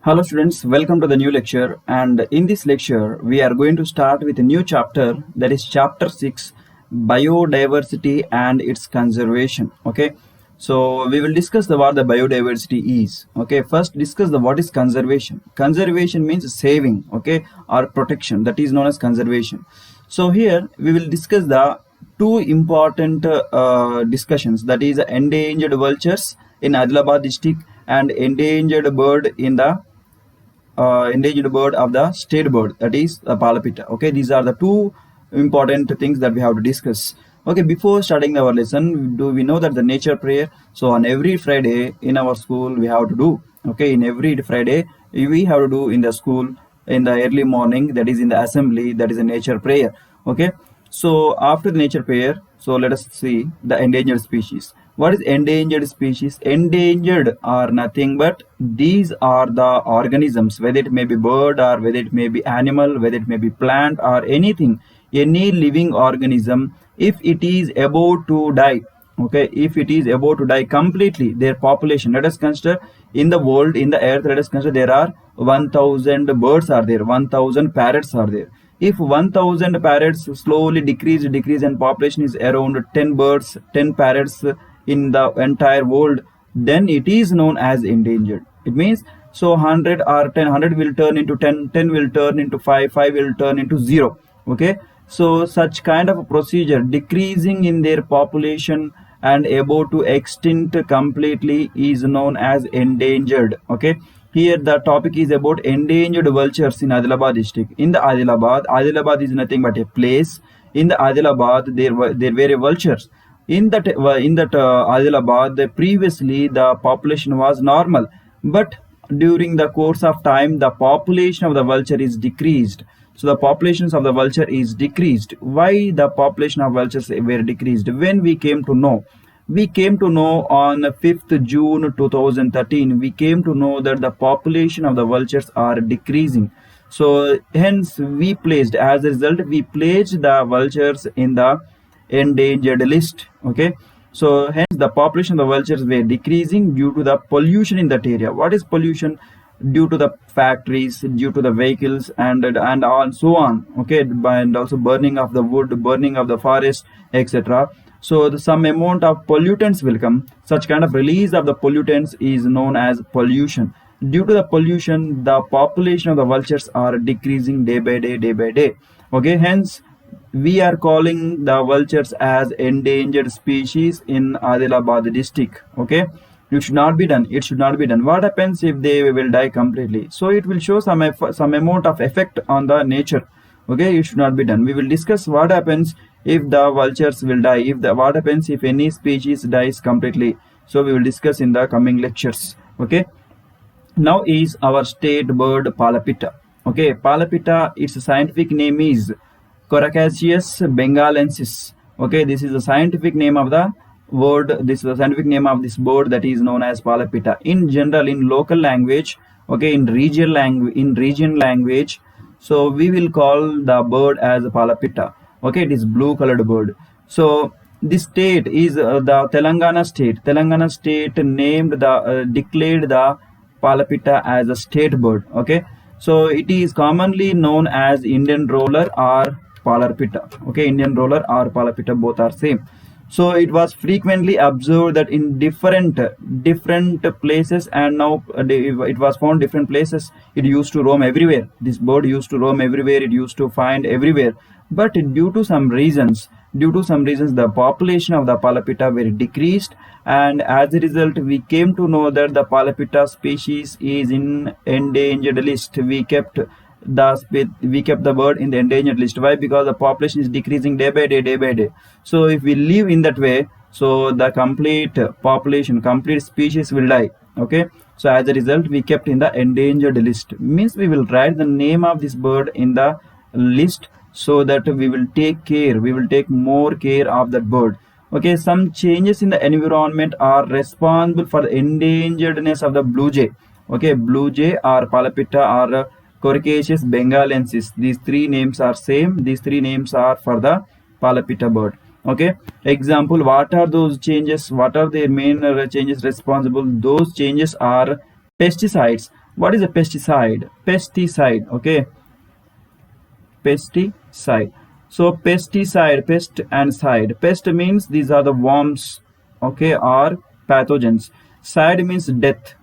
Hello students, welcome to the new lecture, and in this lecture we are going to start with a new chapter, that is chapter 6, biodiversity and its conservation. Okay, so we will discuss what the biodiversity is. Okay, first discuss what is conservation. Conservation means saving, okay, or protection, that is known as conservation. So here we will discuss the two important discussions, that is endangered vultures in Adilabad district and endangered bird in the endangered bird of the state bird, that is the palapita. Okay, these are the two important things that we have to discuss. Okay, before starting our lesson, do we know that the nature prayer, so on every Friday in our school we have to do. Okay, in every Friday we have to do in the school in the early morning, that is in the assembly, that is a nature prayer. Okay, so after the nature prayer, so let us see the endangered species. What is endangered species? Endangered are nothing but these are the organisms, whether it may be bird or whether it may be animal, whether it may be plant or anything, any living organism, if it is about to die, okay, if it is about to die completely, their population, let us consider in the world, in the earth, let us consider there are 1000 birds are there, 1000 parrots are there. If 1000 parrots slowly decrease and population is around 10 birds, 10 parrots in the entire world, then it is known as endangered. It means, so 100 or 10, 100 will turn into 10, 10 will turn into 5, 5 will turn into 0. Okay, so such kind of a procedure, decreasing in their population and about to extinct completely, is known as endangered. Okay, here the topic is about endangered vultures in Adilabad district. In the Adilabad is nothing but a place. In the Adilabad there were vultures. In that Adilabad, previously the population was normal, but during the course of time the population of the vulture is decreased. So the populations of the vulture is decreased. Why the population of vultures were decreased? When we came to know on 5th June 2013, we came to know that the population of the vultures are decreasing. So hence we placed, as a result, we placed the vultures in the endangered list. Okay, so hence the population of the vultures were decreasing due to the pollution in that area. What is pollution? Due to the factories, due to the vehicles, and so on. Okay, and also burning of the wood, burning of the forest, etc. So some amount of pollutants will come. Such kind of release of the pollutants is known as pollution. Due to the pollution, the population of the vultures are decreasing day by day. Okay, hence we are calling the vultures as endangered species in Adilabad district. Okay, it should not be done. What happens if they will die completely? So it will show some amount of effect on the nature. Okay, it should not be done. We will discuss what happens if the vultures will die, what happens if any species dies completely. So we will discuss in the coming lectures. Okay, now is our state bird palapita. Okay, palapita, its scientific name is Coriaceus bengalensis. Okay, this is the scientific name of the word. This is the scientific name of this bird, that is known as palapita. In general, in local language, okay, in region language, so we will call the bird as palapita. Okay, it is blue colored bird. So this state is the Telangana state. Telangana state named declared the palapita as a state bird. Okay, so it is commonly known as Indian roller or palapita. Okay, Indian roller or palapita, both are same. So it was frequently observed that in different places, and now it was found different places. It used to roam everywhere. This bird used to roam everywhere. It used to find everywhere. But due to some reasons, the population of the palapita were decreased, and as a result, we came to know that the palapita species is in endangered list. We kept the bird in the endangered list. Why? Because the population is decreasing day by day. So if we live in that way, so the complete species will die. Okay, so as a result, we kept in the endangered list. Means we will write the name of this bird in the list, so that we will take more care of that bird. Okay, some changes in the environment are responsible for the endangeredness of the blue jay. Okay, blue jay or palapita or Coriaceus bengalensis. These three names are same. These three names are for the palapita bird. Okay, example, what are those changes? What are their main changes responsible? Those changes are pesticides. What is a pesticide? Pesticide, okay, pesticide. So pesticide, pest and side. Pest means these are the worms, okay, or pathogens. Side means death,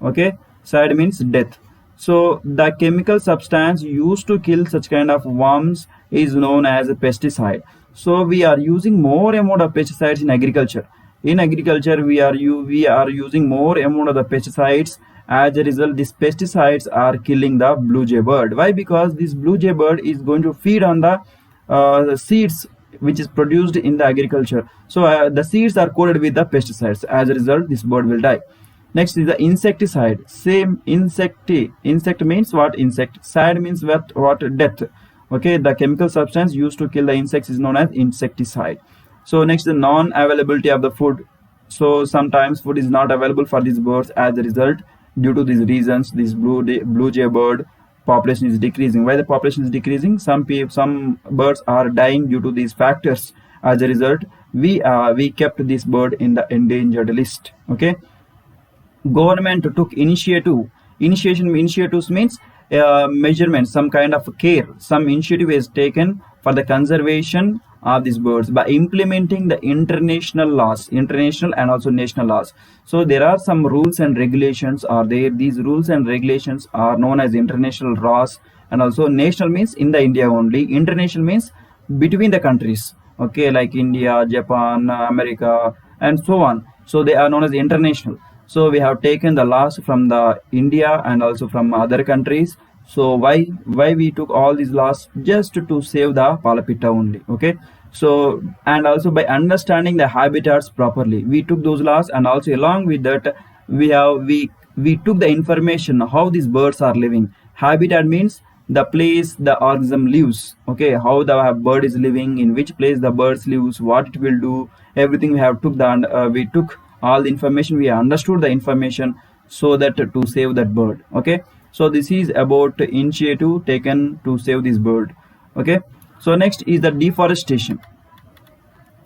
okay, side means death. So the chemical substance used to kill such kind of worms is known as a pesticide. So we are using more amount of pesticides in agriculture. In agriculture we are using more amount of the pesticides. As a result, these pesticides are killing the blue jay bird. Why? Because this blue jay bird is going to feed on the seeds which is produced in the agriculture. So the seeds are coated with the pesticides. As a result, this bird will die. Next is the insecticide. Same insect means what? Insect. Side means what? Death. Okay, the chemical substance used to kill the insects is known as insecticide. So next, the non-availability of the food. So sometimes food is not available for these birds. As a result, due to these reasons, this blue jay bird population is decreasing. Why the population is decreasing? Some birds are dying due to these factors. As a result, we kept this bird in the endangered list. Okay. Government took initiatives means measurement, some kind of care, some initiative is taken for the conservation of these birds by implementing the international and also national laws. So there are some rules and regulations are there. These rules and regulations are known as international laws, and also national means in the India only, international means between the countries, okay, like India, Japan, America, and so on. So they are known as international. So we have taken the laws from the India and also from other countries. So why we took all these laws? Just to save the palapita only. Okay. So, and also by understanding the habitats properly, we took those laws, and also along with that we took the information how these birds are living. Habitat means the place the organism lives, okay, how the bird is living, in which place the birds lives, what it will do, everything we have took we took all the information, we understood the information, so that to save that bird. Okay, so this is about initiative taken to save this bird. Okay, so next is the deforestation.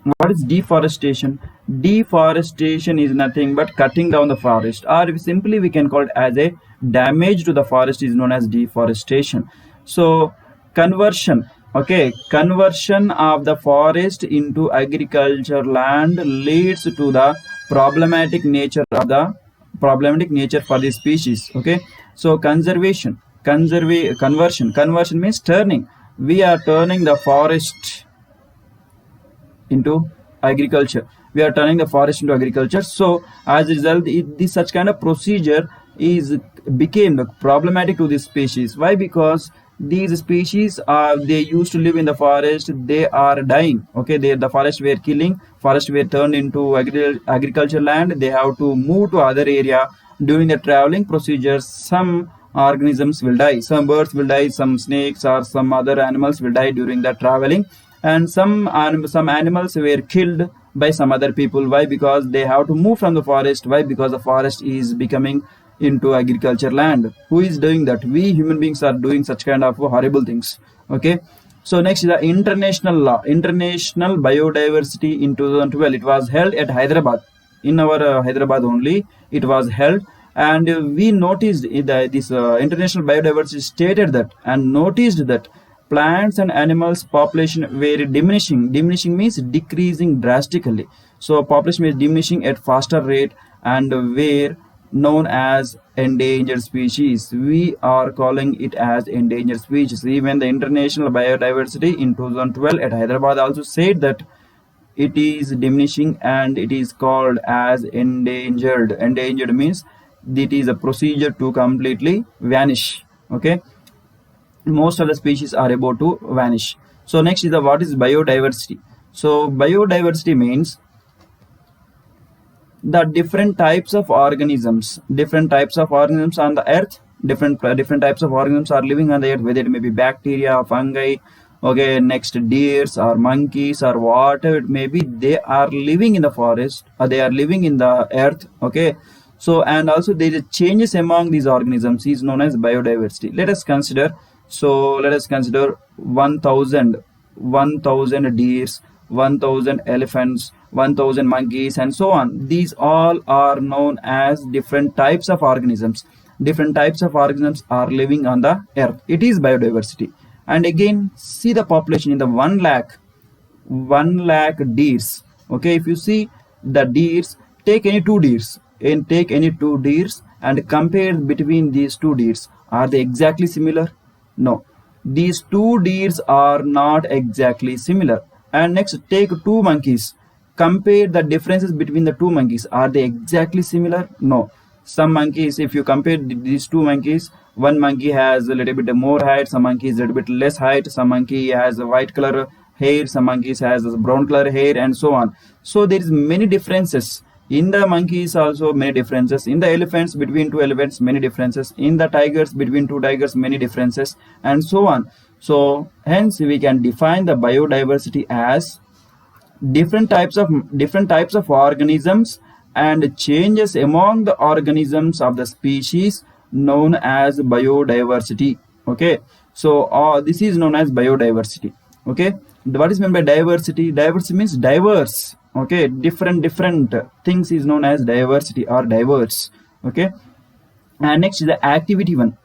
What is deforestation? Deforestation is nothing but cutting down the forest, or simply we can call it as a damage to the forest is known as deforestation. So conversion, okay, conversion of the forest into agriculture land leads to the problematic nature for the species. Okay, so conversion means turning. We are turning the forest into agriculture. We are turning the forest into agriculture. So as a result, this such kind of procedure became problematic to this species. Why? Because these species they used to live in the forest, they are dying. Okay, the forest were killing, forest were turned into agriculture land. They have to move to other area. During the traveling procedures, some organisms will die, some birds will die, some snakes or some other animals will die during the traveling, and some animals were killed by some other people. Why? Because they have to move from the forest. Why? Because the forest is becoming into agriculture land. Who is doing that? We human beings are doing such kind of horrible things. Okay, so next is the international law. International biodiversity in 2012, it was held at Hyderabad, in our Hyderabad only it was held. And we noticed this international biodiversity stated that and noticed that plants and animals population were diminishing. Diminishing means decreasing drastically. So population was diminishing at faster rate and were known as endangered species. We are calling it as endangered species. Even the international biodiversity in 2012 at Hyderabad also said that it is diminishing and it is called as endangered. Endangered means it is a procedure to completely vanish. Okay, most of the species are about to vanish. So next is the what is biodiversity. So biodiversity means the different types of organisms on the earth. Different types of organisms are living on the earth, whether it may be bacteria, fungi, okay, next deers or monkeys or whatever it may be. They are living in the forest or they are living in the earth. Okay, so and also there is changes among these organisms is known as biodiversity. Let us consider 1000 deers, 1000 elephants, 1000 monkeys, and so on. These all are known as different types of organisms. different types of organisms are living on the earth. It is biodiversity. And again, see the population in the 1 lakh deers. Okay, if you see the deers, take any two deers and compare between these two deers. Are they exactly similar? No, these two deers are not exactly similar. And next, take two monkeys, compare the differences between the two monkeys. Are they exactly similar? No. Some monkeys, if you compare these two monkeys, one monkey has a little bit more height, some monkey is a little bit less height, some monkey has a white color hair, some monkeys has a brown color hair, and so on. So there is many differences in the monkeys, also many differences in the elephants, between two elephants many differences, in the tigers, between two tigers many differences, and so on. So hence we can define the biodiversity as different types of organisms and changes among the organisms of the species known as biodiversity. Okay, so this is known as biodiversity. Okay, what is meant by diversity? Diversity means diverse. Okay, different things is known as diversity or diverse. Okay, and next is the activity one.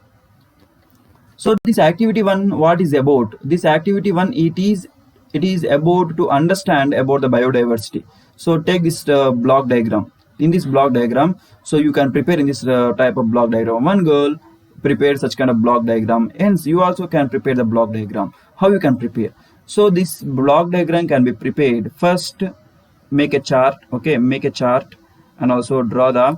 So this activity one, what is about? This activity one, it is about to understand about the biodiversity. So take this block diagram. In this block diagram, so you can prepare in this type of block diagram. One girl prepared such kind of block diagram. Hence, you also can prepare the block diagram. How you can prepare? So this block diagram can be prepared. First, make a chart. Okay, make a chart and also draw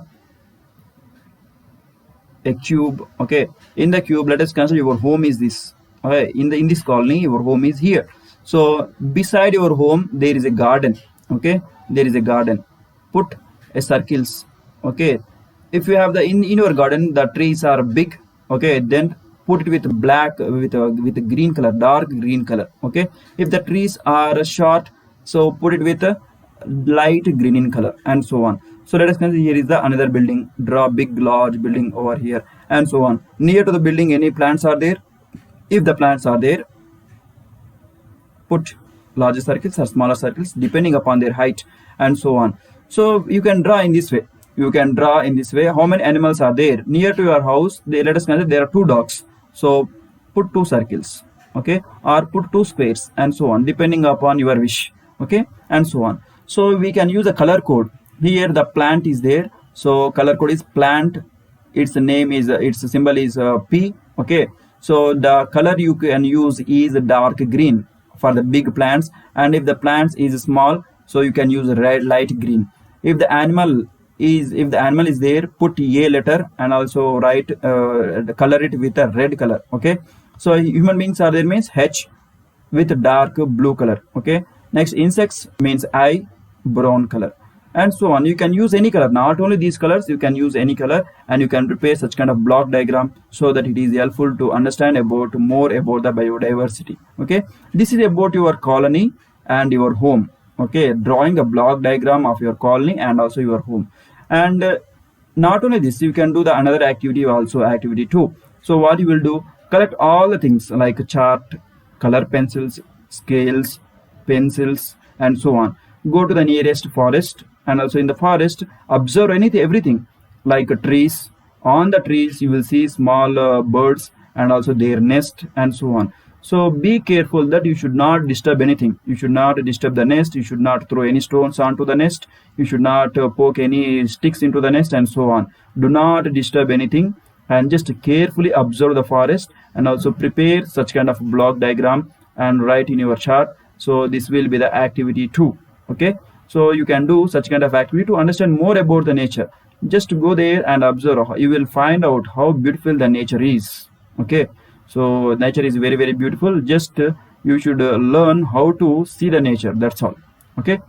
a cube. Okay, in the cube, let us consider your home is this. Okay, in this colony, your home is here. So beside your home there is a garden. Okay, there is a garden. Put a circles. Okay, if you have the in your garden the trees are big. Okay, then put it with black, with a green color, dark green color. Okay, if the trees are short, so put it with a light green in color, and so on. So let us consider here is the another building. Draw big large building over here, and so on. Near to the building any plants are there? If the plants are there, put larger circles or smaller circles depending upon their height, and so on. So you can draw in this way. How many animals are there near to your house? Let us consider there are two dogs. So put two circles. Okay, or put two squares, and so on, depending upon your wish. Okay, and so on. So we can use a color code. Here the plant is there, so color code is plant. Its name is its symbol is P. Okay, so the color you can use is dark green for the big plants, and if the plants is small, so you can use red light green. If the animal is there, put A letter and also write color it with a red color. Okay, so human beings are there means H with dark blue color. Okay, next insects means I, brown color, and so on. You can use any color, not only these colors, you can use any color, and you can prepare such kind of block diagram so that it is helpful to understand more about the biodiversity. Okay, this is about your colony and your home. Okay, drawing a block diagram of your colony and also your home. And not only this, you can do the another activity also, activity 2. So what you will do, collect all the things like chart, color pencils, scales, pencils, and so on. Go to the nearest forest, and also in the forest observe everything like trees. On the trees you will see small birds and also their nest, and so on. So be careful that you should not disturb anything. You should not disturb the nest. You should not throw any stones onto the nest. You should not poke any sticks into the nest, and so on. Do not disturb anything, and just carefully observe the forest, and also prepare such kind of block diagram and write in your chart. So this will be the activity 2. Okay, so you can do such kind of activity to understand more about the nature. Just go there and observe. You will find out how beautiful the nature is. Okay, so nature is very, very beautiful. Just you should learn how to see the nature. That's all. Okay,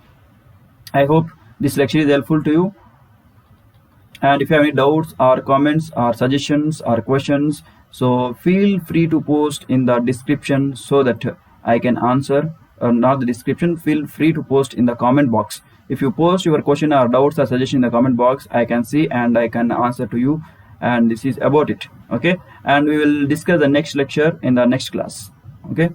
I hope this lecture is helpful to you. And if you have any doubts or comments or suggestions or questions, so feel free to post in the description so that I can answer. Not the description, feel free to post in the comment box. If you post your question or doubts or suggestion in the comment box, I can see and I can answer to you. And this is about it. Okay, and we will discuss the next lecture in the next class. Okay.